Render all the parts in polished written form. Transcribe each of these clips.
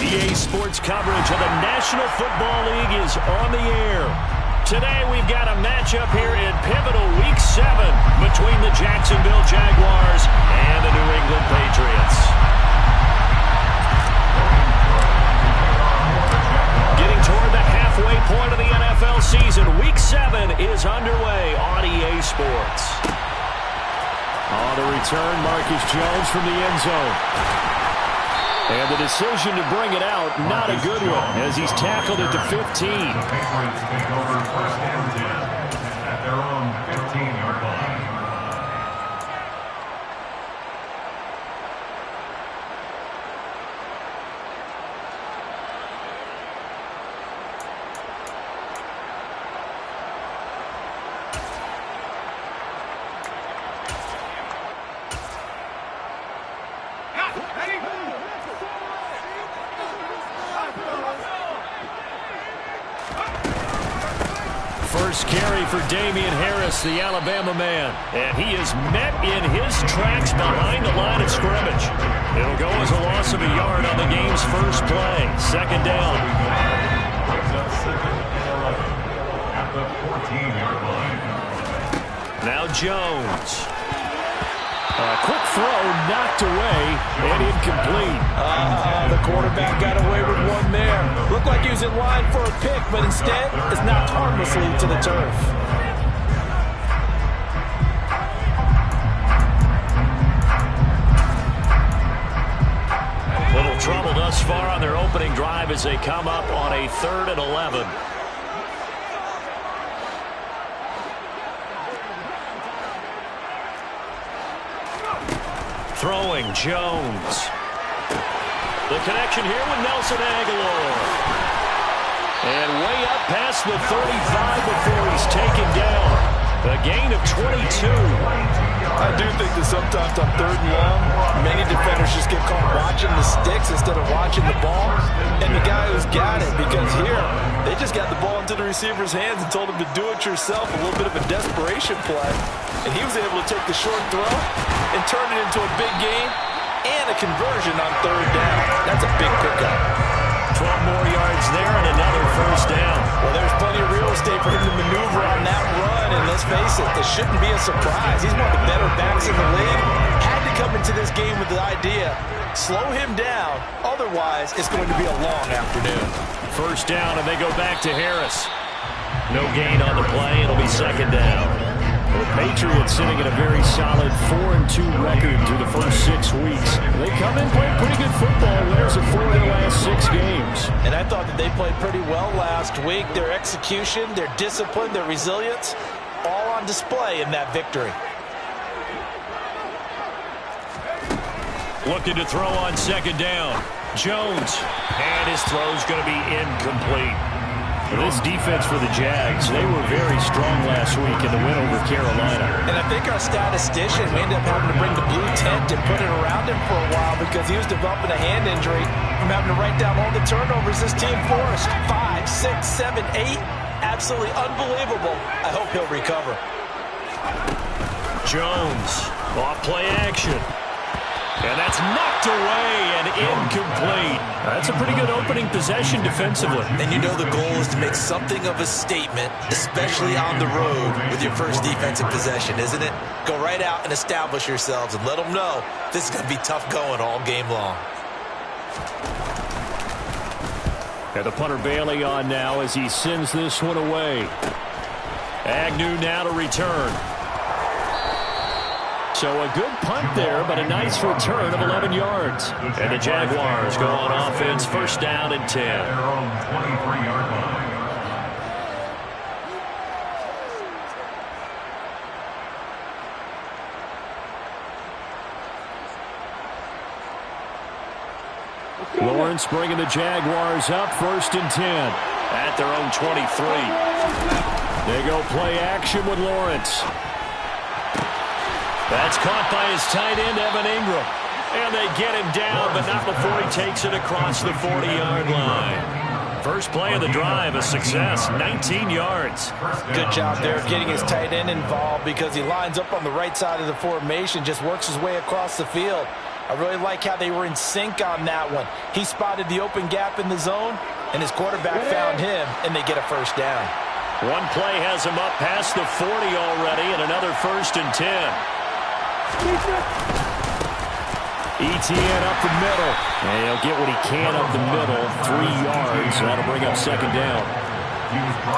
EA Sports coverage of the National Football League is on the air. Today we've got a matchup here in pivotal Week 7 between the Jacksonville Jaguars and the New England Patriots. Getting toward the halfway point of the NFL season, Week 7 is underway on EA Sports. On the return, Marcus Jones from the end zone. And the decision to bring it out, not a good one, as he's tackled at the 15. The Patriots take over first and 10 at their own 15-yard line. First carry for Damian Harris, the Alabama man. And he is met in his tracks behind the line of scrimmage. It'll go as a loss of a yard on the game's first play. Second down. Now Jones. A quick throw knocked away and incomplete. The quarterback got away with one there. Looked like he was in line for a pick, but instead it's knocked harmlessly to the turf. Little trouble thus far on their opening drive as they come up on a 3rd and 11. Throwing, Jones. The connection here with Nelson Agholor. And way up past the 35 before he's taken down. A gain of 22. I do think that sometimes on 3rd and long, many defenders just get caught watching the sticks instead of watching the ball. And the guy who's got it, because here, they just got the ball into the receiver's hands and told him to do it yourself, a little bit of a desperation play. And he was able to take the short throw and turn it into a big gain and a conversion on 3rd down. That's a big pickup. 12 more yards there and another first down. Well, there's plenty of real estate for him to maneuver on that run, and let's face it, this shouldn't be a surprise. He's one of the better backs in the league. Had to come into this game with the idea, slow him down, otherwise it's going to be a long afternoon. First down, and they go back to Harris. No gain on the play. It'll be second down. The Patriots sitting at a very solid 4-2 record through the first 6 weeks. They come in playing pretty good football. Winners of 4 of their last 6 games. And I thought that they played pretty well last week. Their execution, their discipline, their resilience, all on display in that victory. Looking to throw on second down. Jones. And his throw's going to be incomplete. This defense for the Jags, they were very strong last week in the win over Carolina. And I think our statistician, we ended up having to bring the blue tent and put it around him for a while because he was developing a hand injury from having to write down all the turnovers this team forced. 5, 6, 7, 8. Absolutely unbelievable. I hope he'll recover. Jones, off play action. And that's knocked away and incomplete. That's a pretty good opening possession defensively. And you know the goal is to make something of a statement, especially on the road with your first defensive possession, isn't it? Go right out and establish yourselves and let them know this is going to be tough going all game long. And the punter Bailey on now as he sends this one away. Agnew now to return. So a good punt there, but a nice return of 11 yards. And the Jaguars go on offense, first down and 10. Their own 23-yard line. Lawrence bringing the Jaguars up, first and 10 at their own 23. They go play action with Lawrence. That's caught by his tight end, Evan Ingram. And they get him down, but not before he takes it across the 40-yard line. First play of the drive, a success, 19 yards. Good job there getting his tight end involved because he lines up on the right side of the formation, just works his way across the field. I really like how they were in sync on that one. He spotted the open gap in the zone, and his quarterback found him, and they get a first down. One play has him up past the 40 already, and another 1st and 10. ETN up the middle, and he'll get what he can up the middle, 3 yards. That'll bring up 2nd down.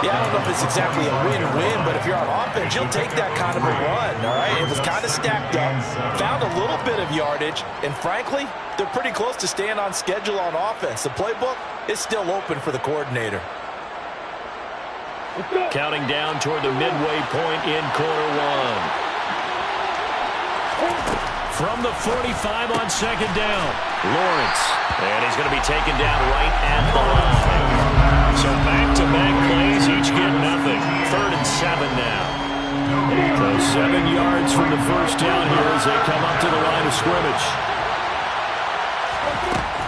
Yeah, I don't know if it's exactly a win-win, but if you're on offense, you'll take that kind of a run, all right? It was kind of stacked up, found a little bit of yardage, and frankly, they're pretty close to staying on schedule on offense. The playbook is still open for the coordinator. Counting down toward the midway point in quarter 1. From the 45 on 2nd down, Lawrence. And he's going to be taken down right at the line. So back-to-back plays, each get nothing. 3rd and 7 now. So 7 yards from the first down here as they come up to the line of scrimmage.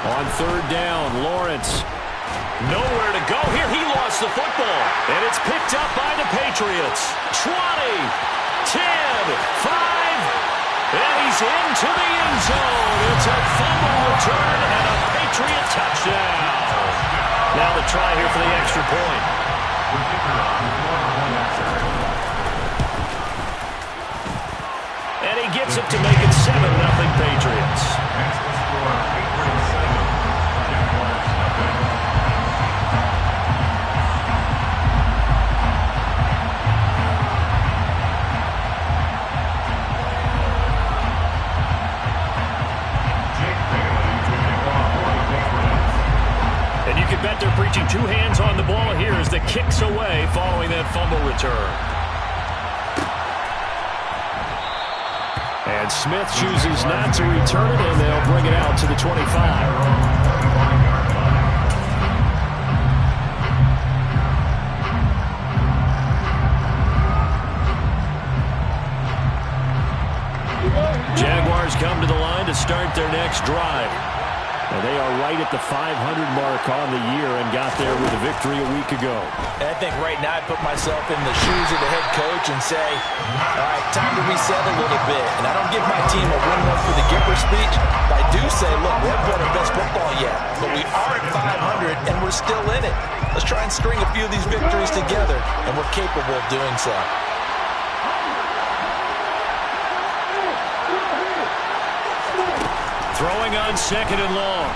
On 3rd down, Lawrence. Nowhere to go here. He lost the football. And it's picked up by the Patriots. 20, 10, 5. And he's into the end zone. It's a fumble return and a Patriot touchdown. Now the try here for the extra point. And he gets it to make it 7-0 Patriots. They're preaching 2 hands on the ball here as the kick's away following that fumble return. And Smith chooses not to return it, and they'll bring it out to the 25. Jaguars come to the line to start their next drive. And they are right at the 500 mark on the year and got there with a victory a week ago. And I think right now I put myself in the shoes of the head coach and say, all right, time to reset a little bit. And I don't give my team a win one for the Gipper speech, but I do say, look, we haven't played our best football yet, but we are at 500 and we're still in it. Let's try and string a few of these victories together, and we're capable of doing so. Throwing on 2nd and long.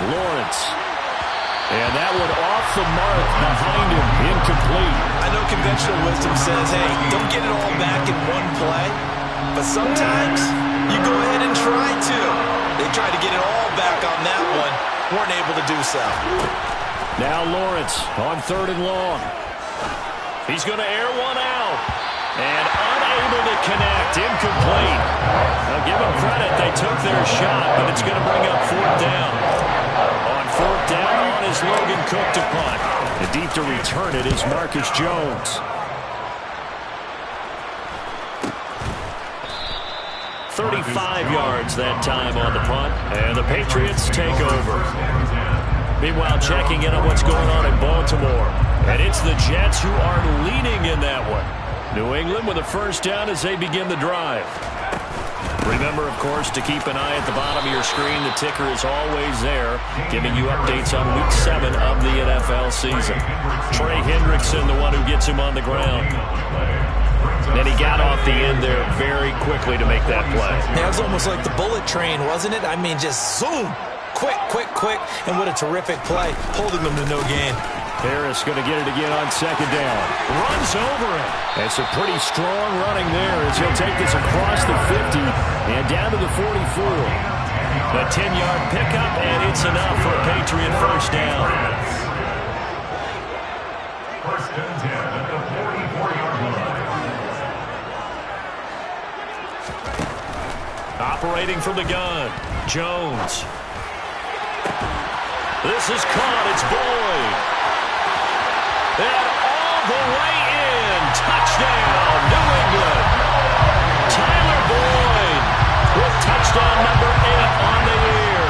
Lawrence. And that one off the mark behind him. Incomplete. I know conventional wisdom says, hey, don't get it all back in one play. But sometimes you go ahead and try to. They tried to get it all back on that one. Weren't able to do so. Now Lawrence on 3rd and long. He's going to air one out. And unable to connect. Incomplete. Now give them credit. They took their shot, but it's going to bring up 4th down. On 4th down on is Logan Cook to punt. And deep to return it is Marcus Jones. 35 yards that time on the punt. And the Patriots take over. Meanwhile, checking in on what's going on in Baltimore. And it's the Jets who are leading in that one. New England with a first down as they begin the drive. Remember, of course, to keep an eye at the bottom of your screen. The ticker is always there, giving you updates on Week 7 of the NFL season. Trey Hendrickson, the one who gets him on the ground. And he got off the end there very quickly to make that play. Yeah, it was almost like the bullet train, wasn't it? I mean, just zoom. Quick, quick, quick. And what a terrific play, holding them to no gain. Harris going to get it again on 2nd down. Runs over it. It's a pretty strong running there as he'll take this across the 50 and down to the 44. The 10-yard pickup, and it's enough for a Patriot first down. First and 10 at the 44-yard line. Operating from the gun, Jones. This is caught. It's Boyd. And all the way in. Touchdown, New England. Tyler Boyd with touchdown number 8 on the year.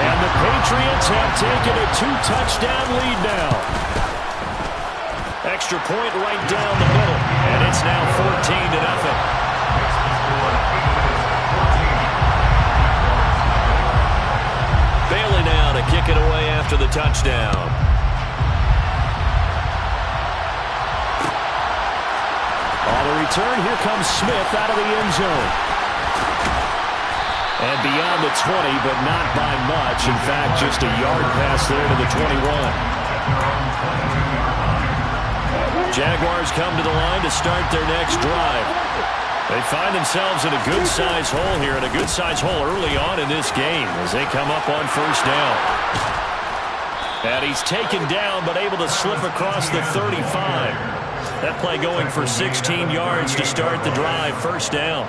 And the Patriots have taken a 2-touchdown lead now. Extra point right down the middle. And it's now 14-0. after the touchdown. On the return, here comes Smith out of the end zone. And beyond the 20, but not by much. In fact, just a yard pass there to the 21. Jaguars come to the line to start their next drive. They find themselves in a good-sized hole here, and a good-sized hole early on in this game as they come up on first down. And he's taken down, but able to slip across the 35. That play going for 16 yards to start the drive. First down.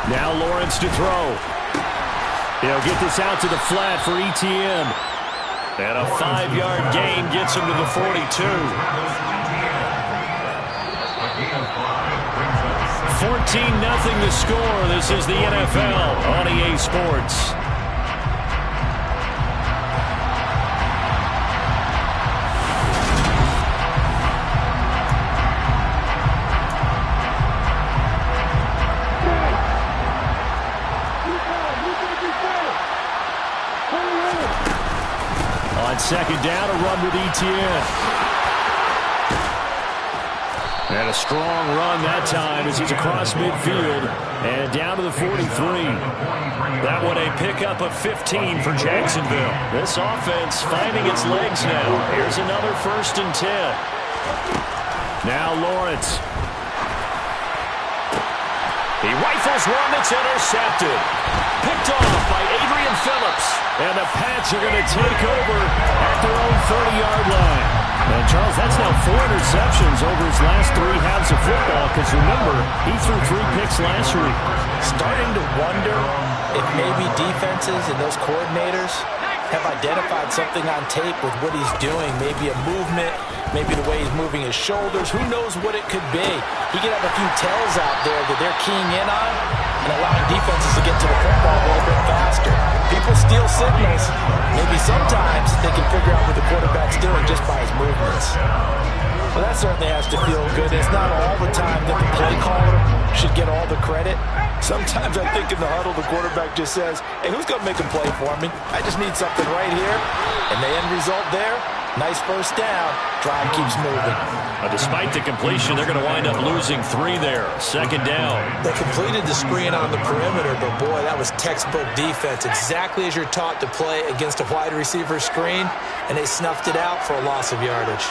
Now Lawrence to throw. He'll get this out to the flat for Etienne. And a 5-yard gain gets him to the 42. 14-0 the score. This is the NFL on EA Sports. On second down, a run with Etienne. And a strong run that time as he's across midfield and down to the 43. That one a pickup of 15 for Jacksonville. This offense finding its legs now. Here's another 1st and 10. Now Lawrence. He rifles one that's intercepted. Picked off by Adrian Phillips. And the Pats are going to take over at their own 30-yard line. And Charles, that's now 4 interceptions over his last 3 halves of football. Because remember, he threw 3 picks last week. Starting to wonder if maybe defenses and those coordinators have identified something on tape with what he's doing. Maybe a movement, maybe the way he's moving his shoulders. Who knows what it could be? He could have a few tells out there that they're keying in on and allowing defenses to get to the football a little bit faster. People steal signals. Maybe sometimes they can figure out what the quarterback's doing just by his movements. Well, that certainly has to feel good. It's not all the time that the play caller should get all the credit. Sometimes I think in the huddle, the quarterback just says, hey, who's going to make a play for me? I just need something right here. And the end result there, nice first down. Drive keeps moving. Despite the completion, they're going to wind up losing 3 there. Second down. They completed the screen on the perimeter, but boy, that was textbook defense. Exactly as you're taught to play against a wide receiver screen, and they snuffed it out for a loss of yardage.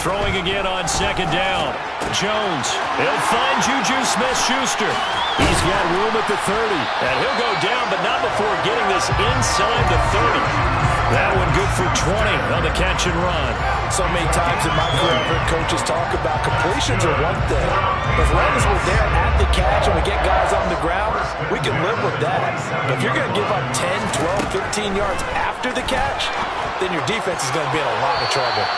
Throwing again on second down. Jones. He'll find Juju Smith-Schuster. He's got room at the 30. And he'll go down, but not before getting this inside the 30. That one good for 20 on the catch and run. So many times in my career, I've heard coaches talk about completions are one thing. As long as we're there at the catch and we get guys on the ground, we can live with that. But if you're going to give up 10, 12, 15 yards after the catch, then your defense is going to be in a lot of trouble.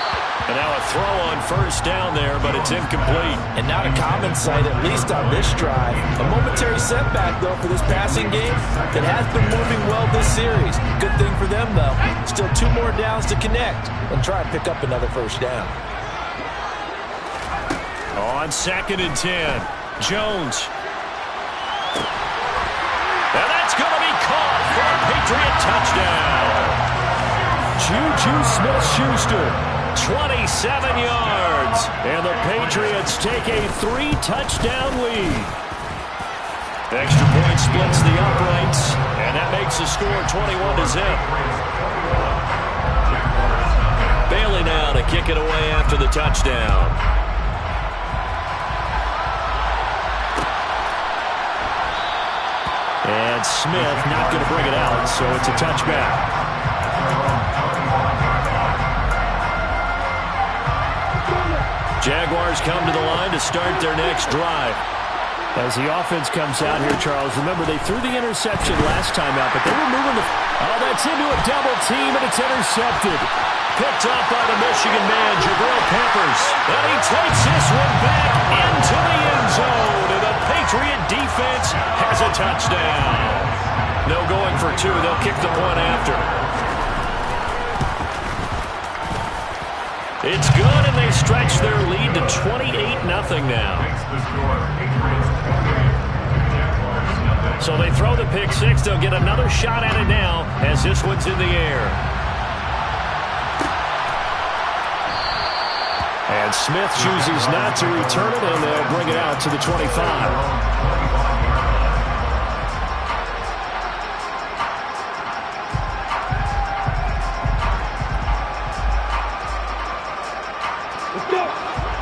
And now a throw on first down there, but it's incomplete. And not a common sight, at least on this drive. A momentary setback, though, for this passing game that has been moving well this series. Good thing for them, though. Still 2 more downs to connect and try and pick up another first down. On second and 10, Jones. And that's going to be caught for a Patriot touchdown. Juju Smith-Schuster. 27 yards, and the Patriots take a 3-touchdown lead. Extra point splits the uprights, and that makes the score 21-0. Bailey now to kick it away after the touchdown. And Smith not going to bring it out, so it's a touchback. Jaguars come to the line to start their next drive. As the offense comes out here, Charles, remember they threw the interception last time out, but they were moving the... Oh, that's into a double team, and it's intercepted. Picked up by the Michigan man, Jabril Peppers. And he takes this one back into the end zone, and the Patriot defense has a touchdown. No going for 2. They'll kick the point after. It's good, and they stretch their lead to 28-0 now. So they throw the pick six. They'll get another shot at it now as this one's in the air. And Smith chooses not to return it, and they'll bring it out to the 25.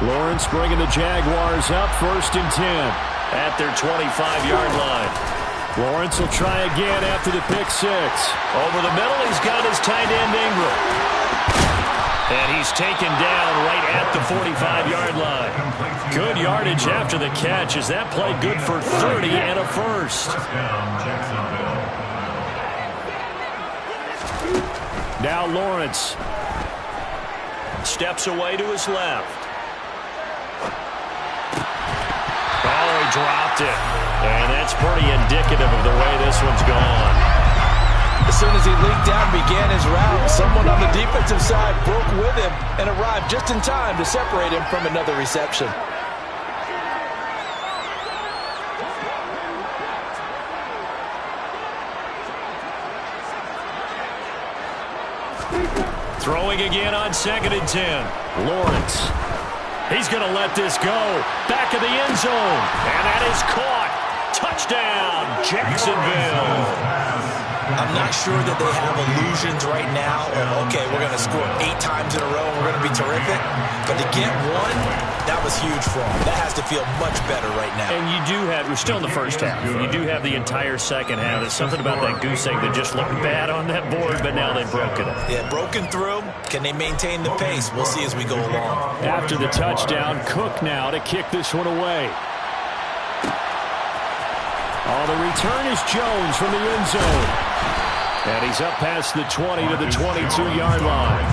Lawrence bringing the Jaguars up 1st and 10 at their 25-yard line. Lawrence will try again after the pick six. Over the middle, he's got his tight end Ingram. And he's taken down right at the 45-yard line. Good yardage after the catch as that play good for 30 and a first. Now Lawrence steps away to his left. Oh, he dropped it. And that's pretty indicative of the way this one's gone. As soon as he leaked out and began his route, someone on the defensive side broke with him and arrived just in time to separate him from another reception. Throwing again on 2nd and 10. Lawrence. He's going to let this go. Back of the end zone. And that is caught. Touchdown, Jacksonville. I'm not sure that they have illusions right now of, okay, we're going to score 8 times in a row and we're going to be terrific. But to get one, that was huge for them. That has to feel much better right now. And you do have, we're still in the first half. You do have the entire second half. There's something about that goose egg that just looked bad on that board, but now they've broken it. Yeah, broken through. Can they maintain the pace? We'll see as we go along. After the touchdown, Cook now to kick this one away. Oh, the return is Jones from the end zone. And he's up past the 20 to the 22-yard line.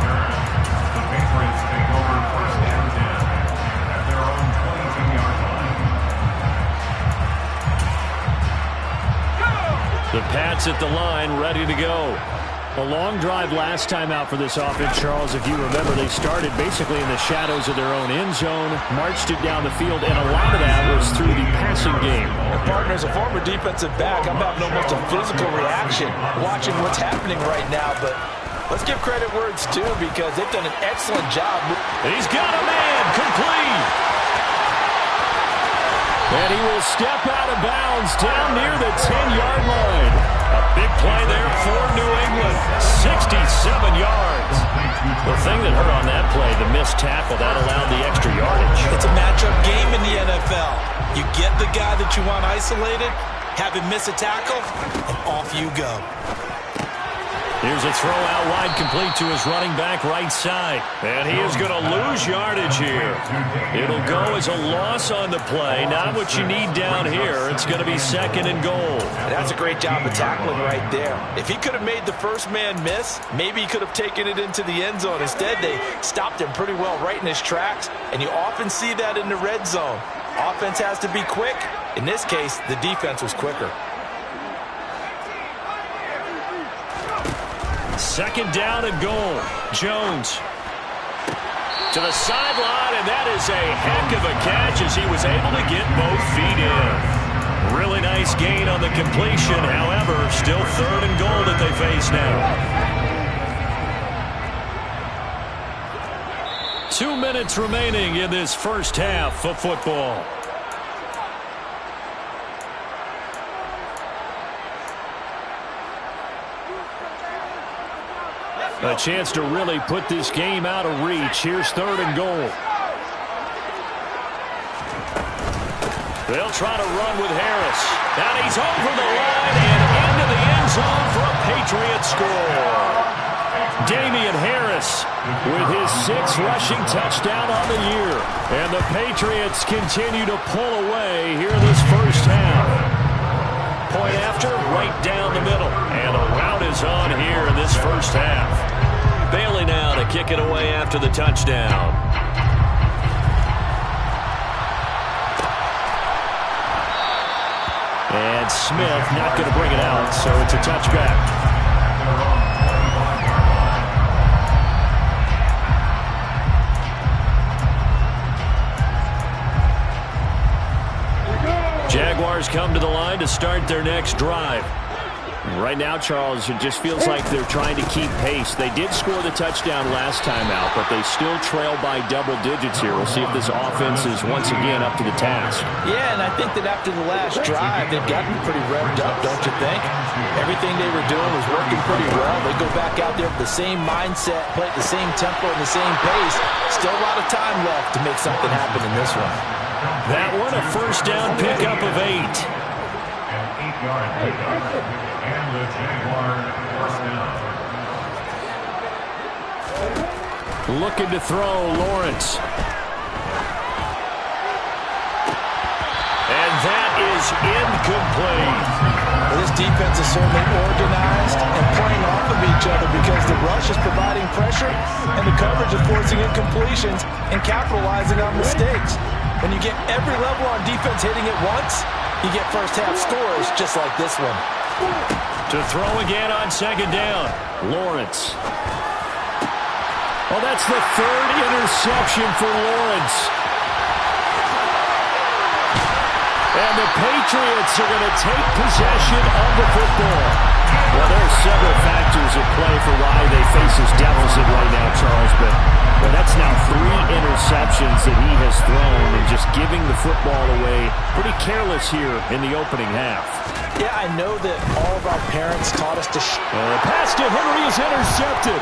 The Pats at the line, ready to go. A long drive last time out for this offense, Charles. If you remember, they started basically in the shadows of their own end zone, marched it down the field, and a lot of that was through the passing game. And partner, as a former defensive back, I'm having almost a physical reaction watching what's happening right now. But let's give credit where it's due because they've done an excellent job. He's got a man complete. And he will step out of bounds down near the 10-yard line. A big play there for New England. 67 yards. The thing that hurt on that play, the missed tackle, that allowed the extra yardage. It's a matchup game in the NFL. You get the guy that you want isolated, have him miss a tackle, and off you go. Here's a throw out wide, complete to his running back right side. And he is going to lose yardage here. It'll go as a loss on the play. Not what you need down here. It's going to be 2nd and goal. That's a great job of tackling right there. If he could have made the first man miss, maybe he could have taken it into the end zone. Instead, they stopped him pretty well right in his tracks. And you often see that in the red zone. Offense has to be quick. In this case, the defense was quicker. 2nd down and goal. Jones to the sideline, and that is a heck of a catch as he was able to get both feet in. Really nice gain on the completion. However, still 3rd and goal that they face now. 2 minutes remaining in this first half of football. A chance to really put this game out of reach. Here's 3rd and goal. They'll try to run with Harris. And he's over the line and into the end zone for a Patriot score. Damian Harris with his 6th rushing touchdown on the year. And the Patriots continue to pull away here in this first half. Point after, right down the middle. And a rout is on here in this first half. Bailey now to kick it away after the touchdown. And Smith not going to bring it out, so it's a touchback. Jaguars Jaguars come to the line to start their next drive. Right now, Charles, it just feels like they're trying to keep pace. They did score the touchdown last time out, but they still trail by double digits here. We'll see if this offense is once again up to the task. Yeah, and I think that after the last drive, they've gotten pretty revved up, don't you think? Everything they were doing was working pretty well. They go back out there with the same mindset, play at the same tempo and the same pace. Still a lot of time left to make something happen in this one. That one, a first down pickup of 8. And the Jaguars first down. Looking to throw, Lawrence. And that is incomplete. Well, this defense is certainly organized and playing off of each other because the rush is providing pressure and the coverage is forcing incompletions and capitalizing on mistakes. When you get every level on defense hitting it once, you get first half scores just like this one. To throw again on second down, Lawrence. Oh, that's the third interception for Lawrence. And the Patriots are going to take possession of the football. Well, there are several factors at play for why they face this deficit right now, Charles, but that's now 3 interceptions that he has thrown and just giving the football away. Pretty careless here in the opening half. Yeah, I know that all of our parents taught us to... The pass to Henry is intercepted.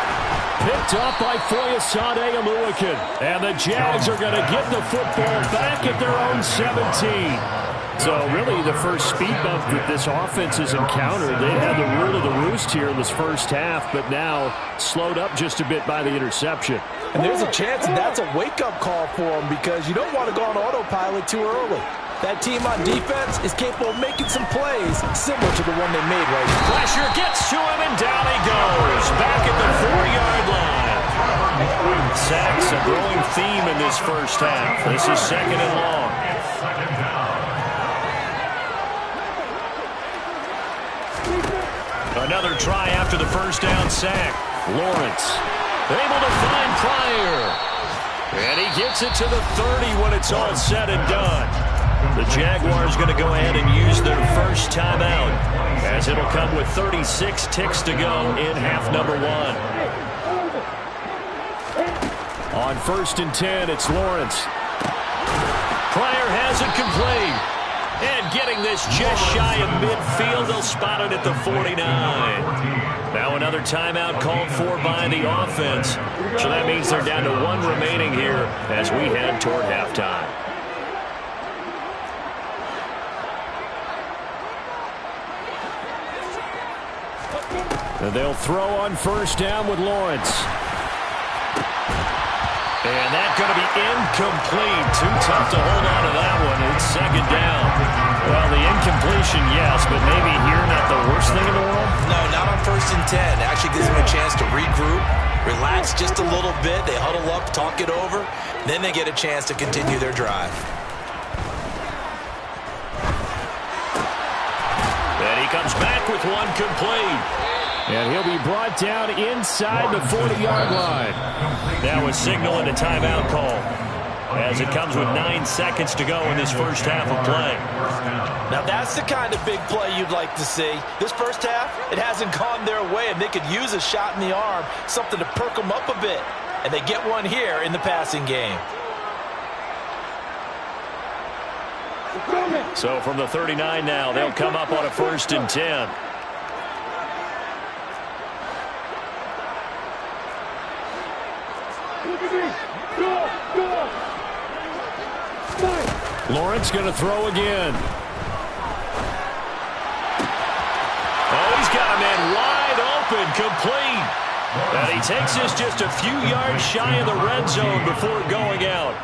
Picked up by Foyesade Oluokun. And the Jags are going to get the football back at their own 17. So really the first speed bump that this offense has encountered. They had the rule of the roost here in this first half, but now slowed up just a bit by the interception. And there's a chance that's a wake-up call for them because you don't want to go on autopilot too early. That team on defense is capable of making some plays similar to the one they made right now. Pressure gets to him, and down he goes. Back at the 4-yard line. Sacks a growing theme in this first half. This is second and long. Another try after the first down sack. Lawrence able to find Pryor. And he gets it to the 30 when it's all said and done. The Jaguars going to go ahead and use their first timeout as it'll come with 36 ticks to go in half number 1. On 1st and 10, it's Lawrence. Pryor has it complete. And getting this just shy of midfield, they'll spot it at the 49. Now another timeout called for by the offense. So that means they're down to 1 remaining here as we head toward halftime. And they'll throw on first down with Lawrence. And that's going to be incomplete. Too tough to hold on to that one. It's second down. Well, the incompletion, yes, but maybe here not the worst thing in the world? No, not on 1st and 10. It actually gives them a chance to regroup, relax just a little bit. They huddle up, talk it over. Then they get a chance to continue their drive. And he comes back with one complete. And he'll be brought down inside the 40-yard line. Now a signal and a timeout call as it comes with 9 seconds to go in this first half of play. Now that's the kind of big play you'd like to see. This first half, it hasn't gone their way, and they could use a shot in the arm, something to perk them up a bit. And they get one here in the passing game. So from the 39 now, they'll come up on a 1st and 10. Lawrence going to throw again. Oh, he's got a man wide open, complete. And he takes this just a few yards shy of the red zone before going out.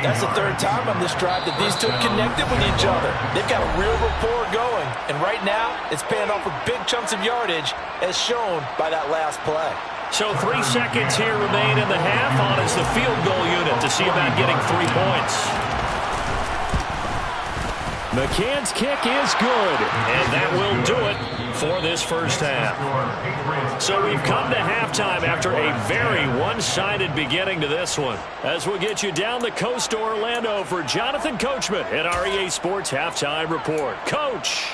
That's the 3rd time on this drive that these two connected with each other. They've got a real rapport going. And right now, it's paying off with big chunks of yardage as shown by that last play. So 3 seconds here remain in the half on as the field goal unit to see about getting 3 points. McCann's kick is good, and that will do it for this first half. So we've come to halftime after a very one-sided beginning to this one. As we'll get you down the coast to Orlando for Jonathan Coachman at our EA Sports Halftime Report. Coach!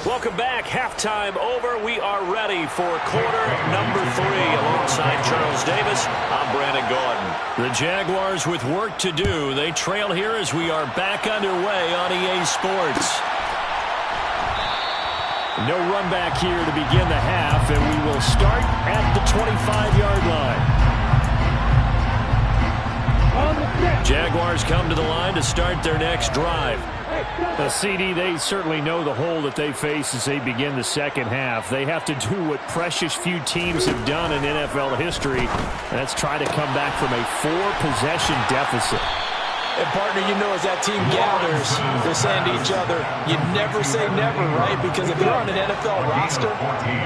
Welcome back. Halftime over. We are ready for quarter number 3. Alongside Charles Davis, I'm Brandon Gaudin. The Jaguars with work to do. They trail here as we are back underway on EA Sports. No run back here to begin the half, and we will start at the 25-yard line. Jaguars come to the line to start their next drive. CD, they certainly know the hole that they face as they begin the second half. They have to do what precious few teams have done in NFL history. That's try to come back from a 4-possession deficit. And, partner, you know, as that team gathers, they're saying to each other, you never say never, right? Because if you're on an NFL roster,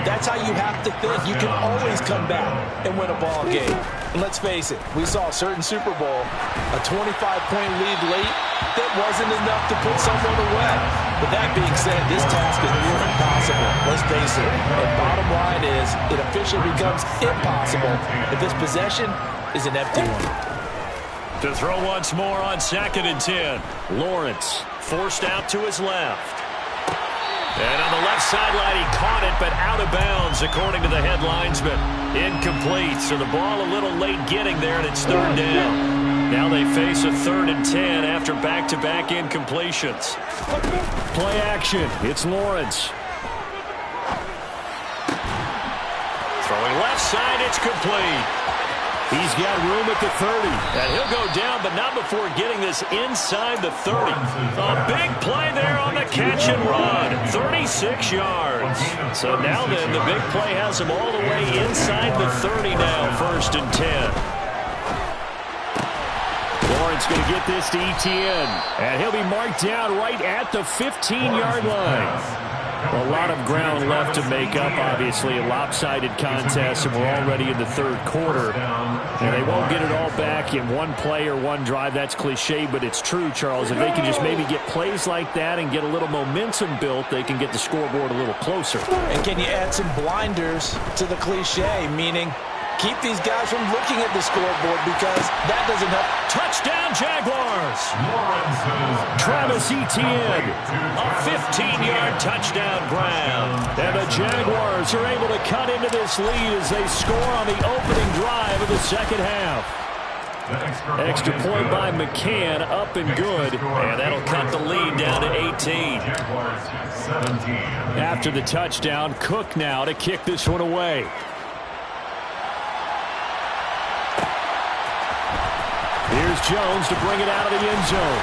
that's how you have to think. You can always come back and win a ball game. And let's face it, we saw a certain Super Bowl, a 25-point lead late, that wasn't enough to put someone away. But that being said, this task is near impossible. Let's face it. And bottom line is, it officially becomes impossible if this possession is an empty one. To throw once more on 2nd and 10. Lawrence forced out to his left. And on the left sideline, he caught it, but out of bounds, according to the head linesman. Incomplete, so the ball a little late getting there, and it's 3rd down. Now they face a 3rd and 10 after back-to-back incompletions. Play action. It's Lawrence. Throwing left side, it's complete. He's got room at the 30. And he'll go down, but not before getting this inside the 30. A big play there on the catch and run. 36 yards. So now then, the big play has him all the way inside the 30 now, 1st and 10. Lawrence going to get this to Etienne. And he'll be marked down right at the 15-yard line. A lot of ground left to make up, obviously. A lopsided contest, and we're already in the 3rd quarter. And they won't get it all back in one play or one drive. That's cliche, but it's true, Charles. If they can just maybe get plays like that and get a little momentum built, they can get the scoreboard a little closer. And can you add some blinders to the cliche, meaning keep these guys from looking at the scoreboard because that doesn't help. Touchdown, Jaguars! Travis Etienne, a 15-yard touchdown grab. And the Jaguars are able to cut into this lead as they score on the opening drive of the second half. Extra point by McCann, up and good, and that'll cut the lead down to 18. After the touchdown, Cook now to kick this one away. Here's Jones to bring it out of the end zone.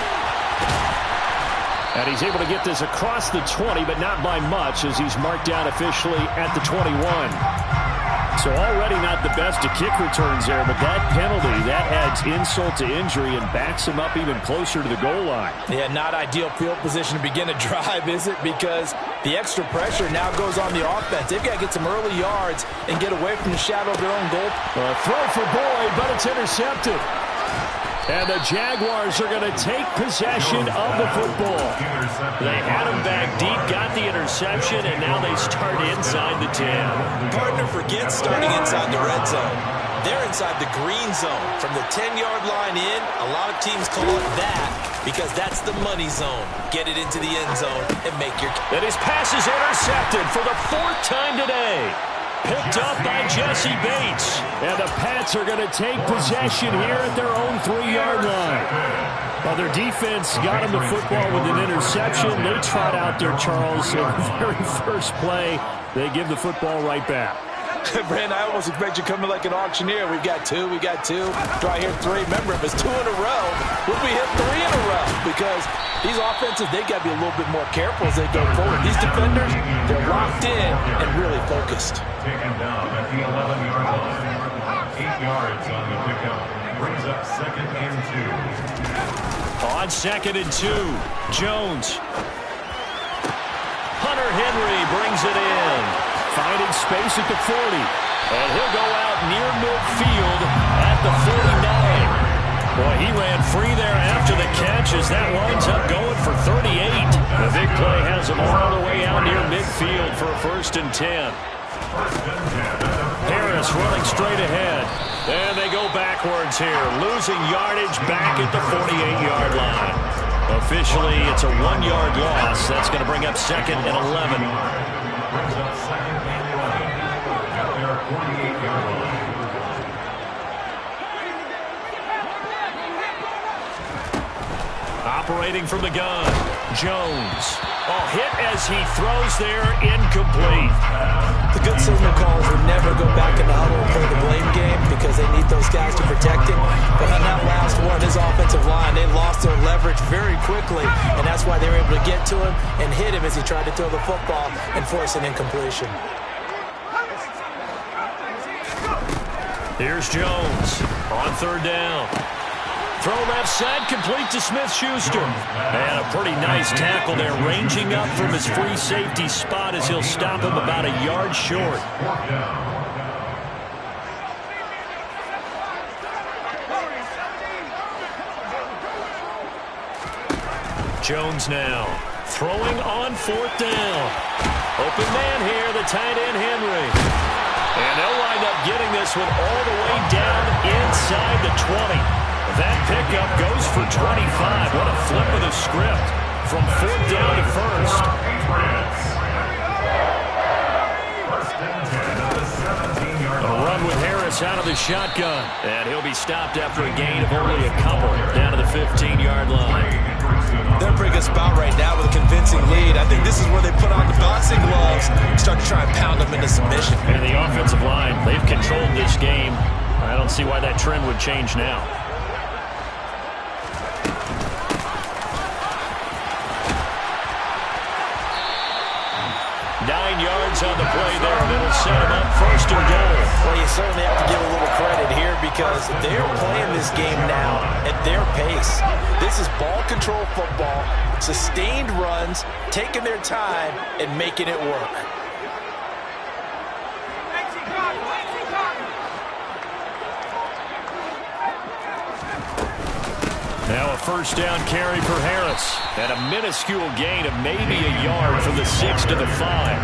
And he's able to get this across the 20, but not by much, as he's marked down officially at the 21. So already not the best of kick returns there, but that penalty, that adds insult to injury and backs him up even closer to the goal line. Yeah, not ideal field position to begin a drive, is it? Because the extra pressure now goes on the offense. They've got to get some early yards and get away from the shadow of their own goal. Throw for Boyd, but it's intercepted. And the Jaguars are going to take possession of the football. They had him back deep, got the interception, and now they start inside the 10. Partner forgets starting inside the red zone. They're inside the green zone. From the 10-yard line in, a lot of teams call it that because that's the money zone. Get it into the end zone and make your... And his pass is intercepted for the 4th time today. Picked up by Jesse Bates. And the Pats are going to take possession here at their own 3-yard line. Well, their defense got them the football with an interception. They trot out there, Charles, in the very first play. They give the football right back. Brandon, I almost expect you coming like an auctioneer. We've got 2, we got 2. Do I hear 3? Remember, if it's 2 in a row, would we hit 3 in a row? Because these offenses, they got to be a little bit more careful as they go forward. These defenders, they're locked in and really focused. Taken down at the 11-yard line. 8 yards on the pickup. Brings up 2nd and 2. On 2nd and 2, Jones. Hunter Henry brings it in. Finding space at the 40. And he'll go out near midfield at the 49. Boy, he ran free there after the catch as that winds up going for 38. The big play has them all the way out near midfield for a 1st and 10. Harris running straight ahead. And they go backwards here, losing yardage back at the 48-yard line. Officially, it's a 1-yard loss. That's going to bring up 2nd and 11. Brings up 2nd and 11 at their 48-yard line. Operating from the gun, Jones. Oh, hit as he throws there, incomplete. The good signal callers would never go back in the huddle and play the blame game because they need those guys to protect him. But on that last one, his offensive line, they lost their leverage very quickly, and that's why they were able to get to him and hit him as he tried to throw the football and force an incompletion. Here's Jones on 3rd down. Throw left side, complete to Smith-Schuster. And a pretty nice tackle there, ranging up from his free safety spot as he'll stop him about a yard short. Jones now, throwing on 4th down. Open man here, the tight end Henry. And they'll wind up getting this one all the way down inside the 20. That pickup goes for 25. What a flip of the script from 4th down to 1st. A run with Harris out of the shotgun. And he'll be stopped after a gain of only a couple down to the 15-yard line. They're pretty good spot right now with a convincing lead. I think this is where they put on the boxing gloves and start to try and pound them into submission. And the offensive line, they've controlled this game. I don't see why that trend would change now. 9 yards on the play there. That'll set him up 1st and goal. Well, you certainly have to give a little credit here because they're playing this game now at their pace. This is ball control football, sustained runs, taking their time, and making it work. Now a 1st down carry for Harris. And a minuscule gain of maybe a yard from the 6 to the 5.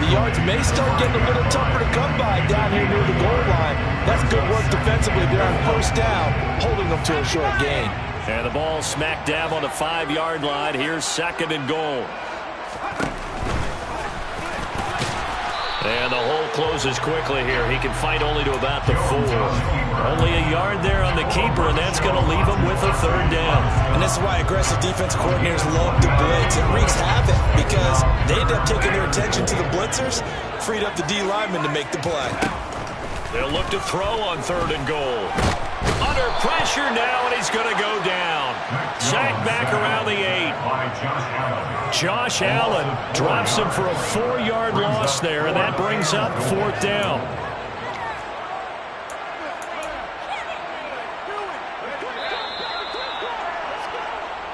The yards may start getting a little tougher to come by down here near the goal line. That's good work defensively there on 1st down, holding them to a short gain. And the ball smack dab on the 5-yard line. Here's 2nd and goal. And the hole closes quickly here. He can fight only to about the 4. Only a yard there on the keeper, and that's going to leave him with a 3rd down. And this is why aggressive defensive coordinators love to blitz. It wreaks havoc because they end up taking their attention to the blitzers, freed up the D lineman to make the play. They'll look to throw on 3rd and goal. Under pressure now, and he's going to go down. Sacked back around the 8. Josh Allen drops him for a 4-yard loss there, and that brings up 4th down.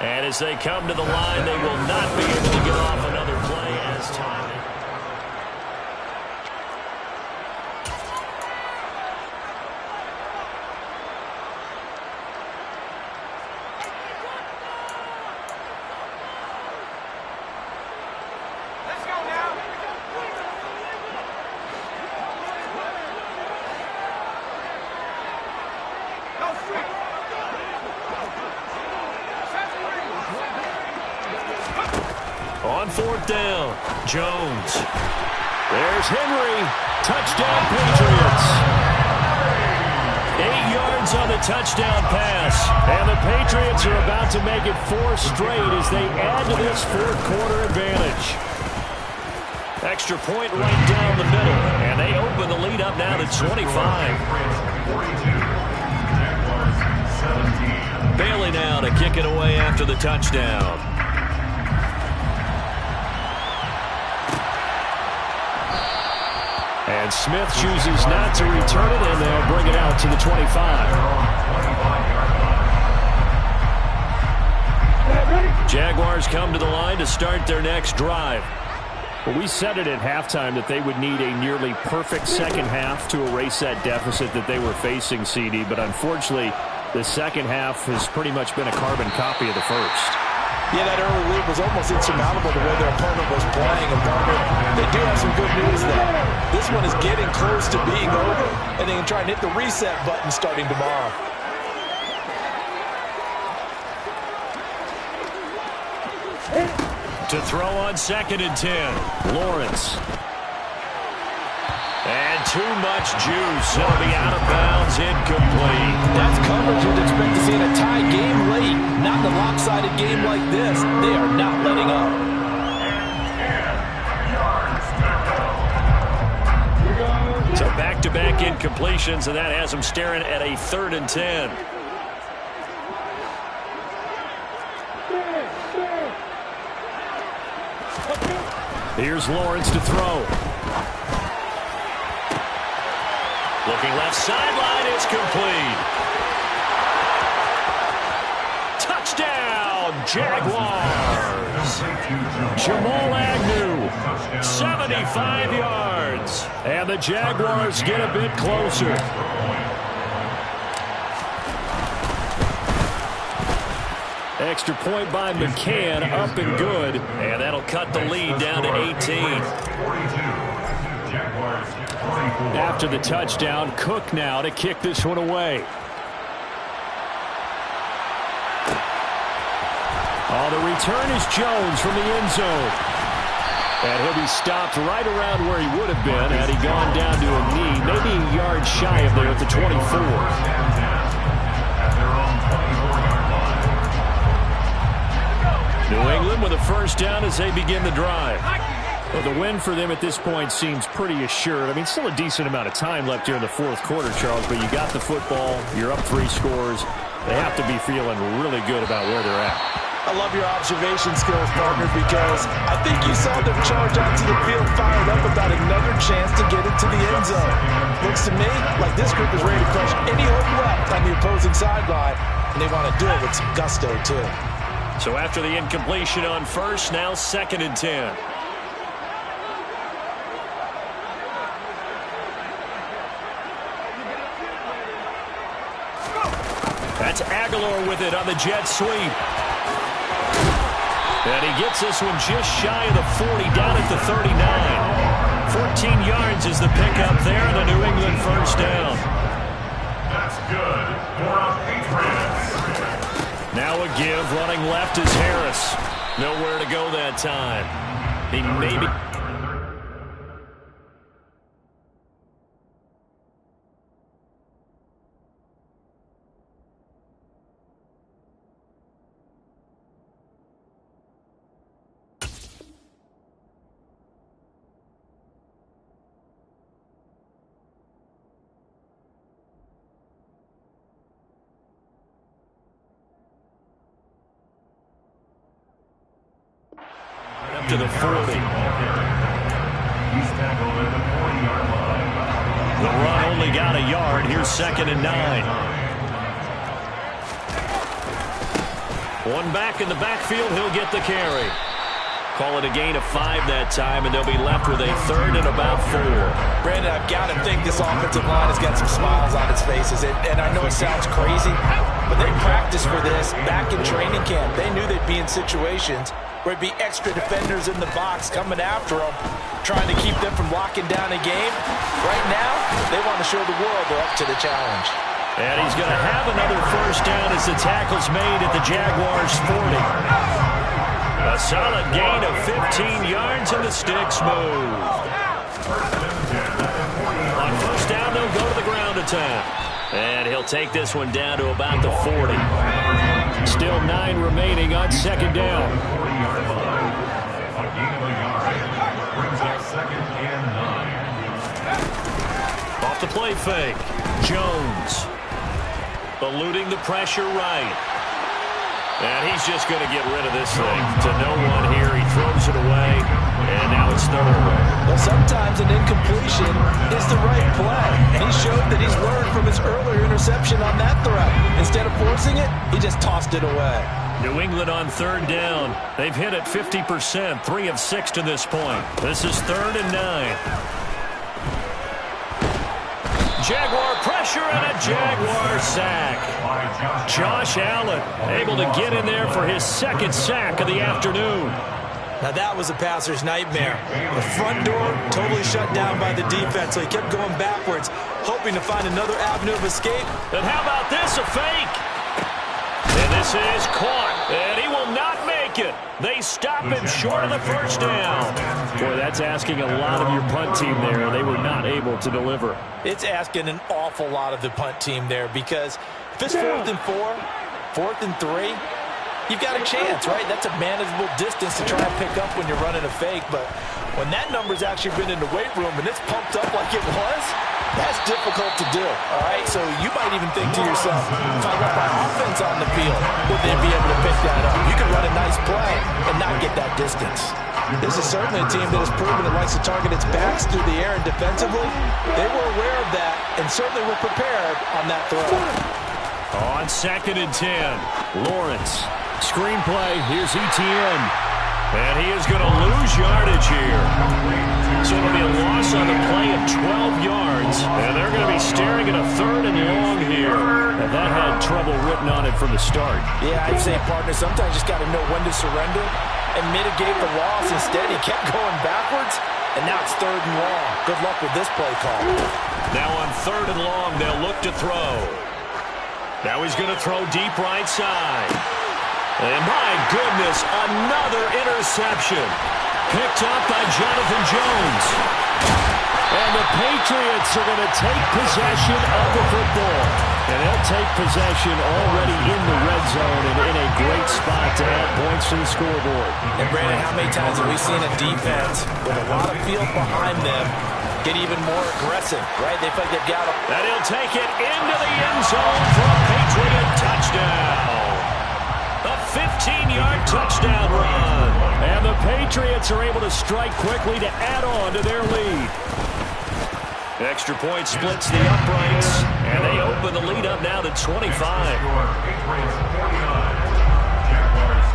And as they come to the line, they will not be able to get off another play as time. On 4th down, Jones. There's Henry. Touchdown, Patriots. 8 yards on the touchdown pass. And the Patriots are about to make it 4 straight as they add to this 4th-quarter advantage. Extra point right down the middle. And they open the lead up now to 25. Bailey now to kick it away after the touchdown. And Smith chooses not to return it, and they'll bring it out to the 25. Jaguars come to the line to start their next drive. Well, we said it at halftime that they would need a nearly perfect second half to erase that deficit that they were facing, CD. But unfortunately, The second half has pretty much been a carbon copy of the first. Yeah, that early lead was almost insurmountable the way their opponent was playing. And partner, they do have some good news though. This one is getting close to being over, and they can try and hit the reset button starting tomorrow. To throw on 2nd and 10. Lawrence. And too much juice. It'll be out of bounds, incomplete. That's coverage you'd expect to see in a tie game late. Not in a lopsided game like this. They are not letting up. So back-to-back incompletions, and that has them staring at a 3rd and 10. Here's Lawrence to throw. Looking left sideline, it's complete. Touchdown, Jaguars. Jamal Agnew, 75 yards. And the Jaguars get a bit closer. Extra point by McCann, up and good. And that'll cut the lead down to 18. After the touchdown, Cook now to kick this one away. The return is Jones from the end zone. And he'll be stopped right around where he would have been had he gone down to a knee, maybe a yard shy of there at the 24. New England with a first down as they begin the drive. Well, the win for them at this point seems pretty assured. I mean, still a decent amount of time left here in the fourth quarter, Charles, but you got the football, you're up 3 scores. They have to be feeling really good about where they're at. I love your observation skills, partner, because I think you saw them charge out to the field fired up about another chance to get into the end zone. Looks to me like this group is ready to crush any hope left on the opposing sideline, and they want to do it with some gusto, too. So after the incompletion on first, now 2nd and 10. That's Aguilar with it on the jet sweep. And he gets this one just shy of the 40, down at the 39. 14 yards is the pickup there, and a New England first down. That's good for a Patriots. Now a give, running left is Harris. Nowhere to go that time. He maybe... up to the 40. He's tackled at the 40-yard line. The run only got a yard. Here's 2nd and 9. One back in the backfield. He'll get the carry. Call it a gain of 5 that time, and they'll be left with a 3rd and about 4. Brandon, I've got to think this offensive line has got some smiles on its faces. And I know it sounds crazy, but they practiced for this back in training camp. They knew they'd be in situations where it'd be extra defenders in the box coming after them, trying to keep them from locking down a game. Right now, they want to show the world they're up to the challenge. And he's going to have another first down as the tackle's made at the Jaguars' 40. A solid gain of 15 yards, and the sticks move. On first down, they'll go to the ground attack. And he'll take this one down to about the 40. Still 9 remaining on 2nd down. A gain of a yard brings up 2nd and 9. Off the play fake. Jones. Eluding the pressure right. And he's just going to get rid of this thing. To no one here. He throws it away. And now it's 3rd. Well, sometimes an incompletion is the right play. And he showed that he's learned from his earlier interception on that throw. Instead of forcing it, he just tossed it away. New England on 3rd down. They've hit it 50%, 3 of 6 to this point. This is 3rd and 9. Jaguar pressure and a Jaguar sack. Josh Allen able to get in there for his second sack of the afternoon. Now that was a passer's nightmare. The front door totally shut down by the defense, so he kept going backwards, hoping to find another avenue of escape. And how about this, a fake? And this is caught, and he will not make it. They stop him short of the first down. Boy, that's asking a lot of your punt team there. They were not able to deliver. It's asking an awful lot of the punt team there, because if it's 4th and 4, 4th and 3, you've got a chance, right? That's a manageable distance to try and pick up when you're running a fake. But when that number's actually been in the weight room and it's pumped up like it was, that's difficult to do, all right? So you might even think to yourself, if I got my offense on the field, would they be able to pick that up? You can run a nice play and not get that distance. This is certainly a team that has proven it likes to target its backs through the air and defensively. They were aware of that and certainly were prepared on that throw. On 2nd and 10, Lawrence. Screenplay, here's Etienne. And he is going to lose yardage here. So it'll be a loss on the play of 12 yards. And they're going to be staring at a 3rd and long here. And that had trouble written on it from the start. Yeah, I'd say, partner, sometimes you just got to know when to surrender and mitigate the loss. Instead, he kept going backwards, and now it's 3rd and long. Good luck with this play call. Now on 3rd and long, they'll look to throw. Now he's going to throw deep right side. And my goodness, another interception. Picked up by Jonathan Jones. And the Patriots are going to take possession of the football. And they'll take possession already in the red zone and in a great spot to add points to the scoreboard. And Brandon, how many times have we seen a defense with a lot of field behind them get even more aggressive, right? They feel like they've got it. And he'll take it into the end zone for a Patriot touchdown. A 15-yard touchdown run. And the Patriots are able to strike quickly to add on to their lead. Extra point splits the uprights, and they open the lead up now to 25.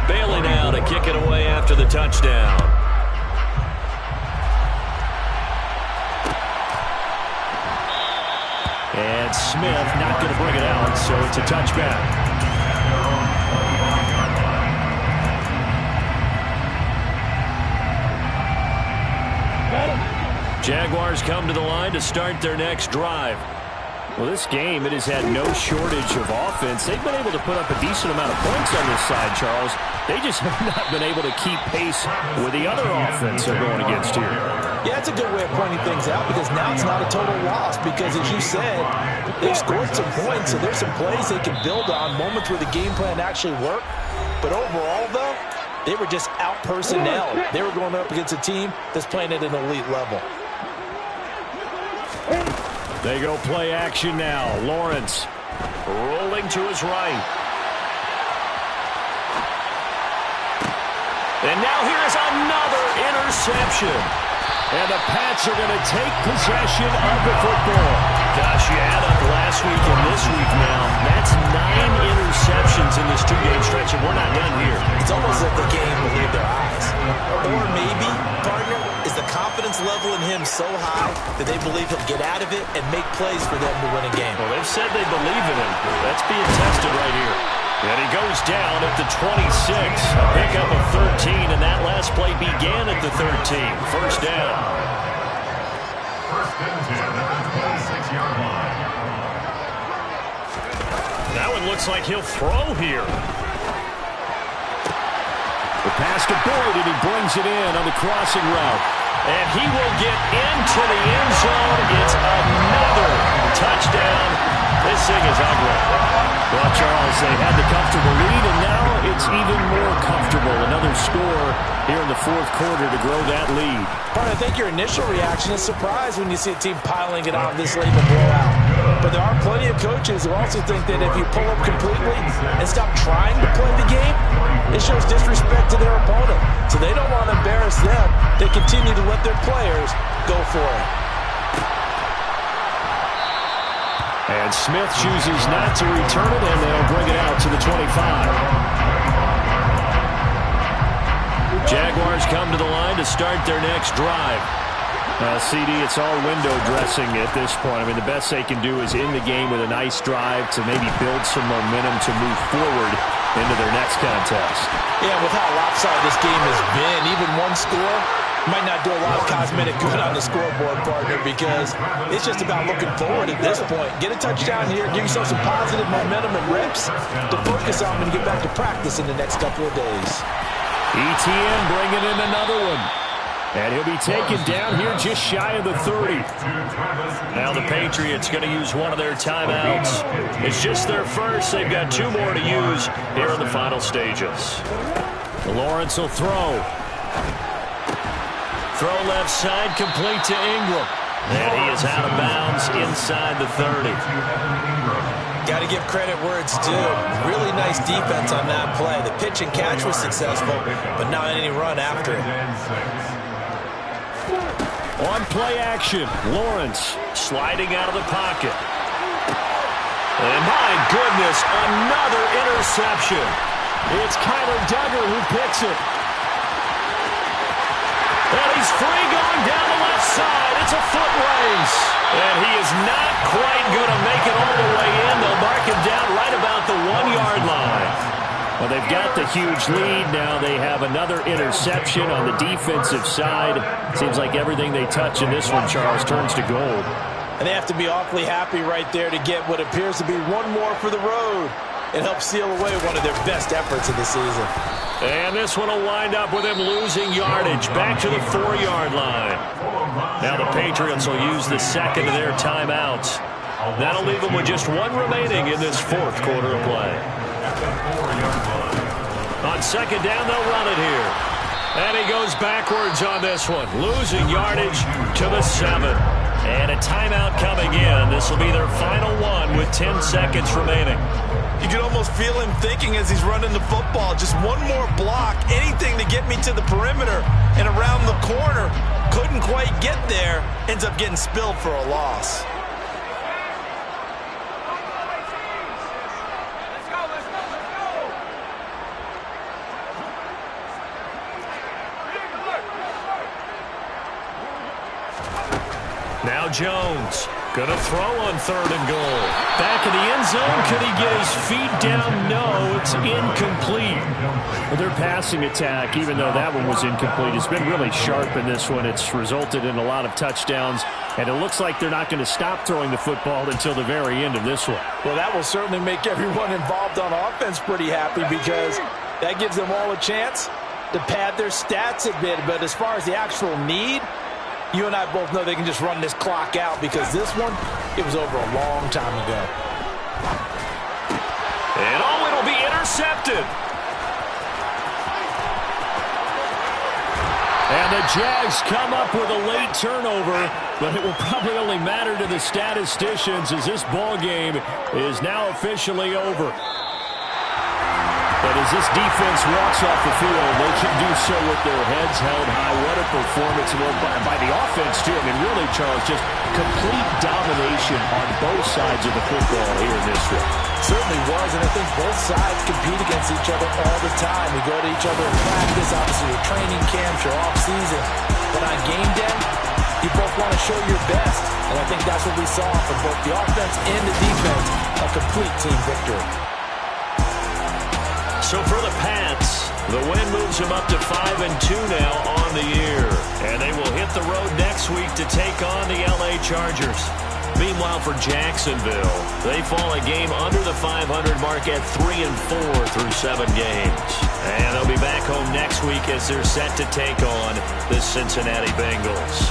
Bailey now to kick it away after the touchdown. And Smith not going to bring it out, so it's a touchback. Jaguars come to the line to start their next drive. Well, this game, it has had no shortage of offense. They've been able to put up a decent amount of points on this side, Charles. They just have not been able to keep pace with the other offense they're going against here. Yeah, it's a good way of pointing things out, because now it's not a total loss, because as you said, they've scored some points, so there's some plays they can build on, moments where the game plan actually worked. But overall, though, they were just out-personnel. They were going up against a team that's playing at an elite level. They go play action now. Lawrence rolling to his right. And now here is another interception. And the Pats are going to take possession of the football. Gosh, you add up last week and this week now. That's 9 interceptions in this 2-game stretch, and we're not done here. It's almost like the game believed their eyes. Or maybe, partner, is the confidence level in him so high that they believe he'll get out of it and make plays for them to win a game. Well, they've said they believe in him. That's being tested right here. And he goes down at the 26. A pickup of 13, and that last play began at the 13. First down. First and 10 at the 26-yard line. That one looks like he'll throw here. The pass to Boyd, and he brings it in on the crossing route. And he will get into the end zone. It's another touchdown. This thing is ugly. Well, Charles, they had the comfortable lead, and now it's even more comfortable. Another score here in the fourth quarter to grow that lead. But I think your initial reaction is surprise when you see a team piling it on this late in the blowout. But there are plenty of coaches who also think that if you pull up completely and stop trying to play the game, it shows disrespect to their opponent. So they don't want to embarrass them. They continue to let their players go for it. And Smith chooses not to return it, and they'll bring it out to the 25. Jaguars come to the line to start their next drive. CD, it's all window dressing at this point. I mean, the best they can do is in the game with a nice drive to maybe build some momentum to move forward into their next contest. Yeah, with how lopsided this game has been, even one score might not do a lot of cosmetic good on the scoreboard, partner, because it's just about looking forward at this point. Get a touchdown here, give yourself some positive momentum and reps to focus on when you get back to practice in the next couple of days. ETN bringing in another one. And he'll be taken down here just shy of the 30. Now the Patriots going to use one of their timeouts. It's just their first. They've got 2 more to use here in the final stages. Lawrence will throw. Throw left side, complete to Ingram. And he is out of bounds inside the 30. Got to give credit where it's due. Really nice defense on that play. The pitch and catch was successful, but not any run after it. On play action, Lawrence sliding out of the pocket. And my goodness, another interception. It's Kyler Duggar who picks it. And he's free going down the left side. It's a foot race. And he is not quite going to make it all the way in. They'll mark him down right about the 1-yard line. Well, they've got the huge lead. Now they have another interception on the defensive side. Seems like everything they touch in this one, Charles, turns to gold. And they have to be awfully happy right there to get what appears to be one more for the road. It helps seal away one of their best efforts of the season. And this one will wind up with him losing yardage back to the 4-yard line. Now the Patriots will use the second of their timeouts. That'll leave them with just 1 remaining in this 4th quarter of play. On second down, they'll run it here. And he goes backwards on this one, losing yardage to the 7. And a timeout coming in. This will be their final one with 10 seconds remaining. You can almost feel him thinking as he's running the football. Just one more block, anything to get me to the perimeter and around the corner. Couldn't quite get there. Ends up getting spilled for a loss. Now Jones going to throw on 3rd and goal. Back in the end zone. Could he get his feet down? No, it's incomplete. Well, their passing attack, even though that one was incomplete, has been really sharp in this one. It's resulted in a lot of touchdowns, and it looks like they're not going to stop throwing the football until the very end of this one. Well, that will certainly make everyone involved on offense pretty happy because that gives them all a chance to pad their stats a bit. But as far as the actual need, you and I both know they can just run this clock out because this one, it was over a long time ago. And it'll be intercepted. And the Jags come up with a late turnover, but it will probably only matter to the statisticians as this ball game is now officially over. But as this defense walks off the field, they can do so with their heads held high. What a performance by the offense, too. I mean, really, Charles, just complete domination on both sides of the football here in this one. Certainly was, and I think both sides compete against each other all the time. You go to each other in practice, obviously your training camps, your off-season. But on game day, you both want to show your best. And I think that's what we saw from both the offense and the defense, a complete team victory. So for the Pats, the win moves them up to 5-2 now on the year. And they will hit the road next week to take on the LA Chargers. Meanwhile, for Jacksonville, they fall a game under the 500 mark at 3-4 through 7 games. And they'll be back home next week as they're set to take on the Cincinnati Bengals.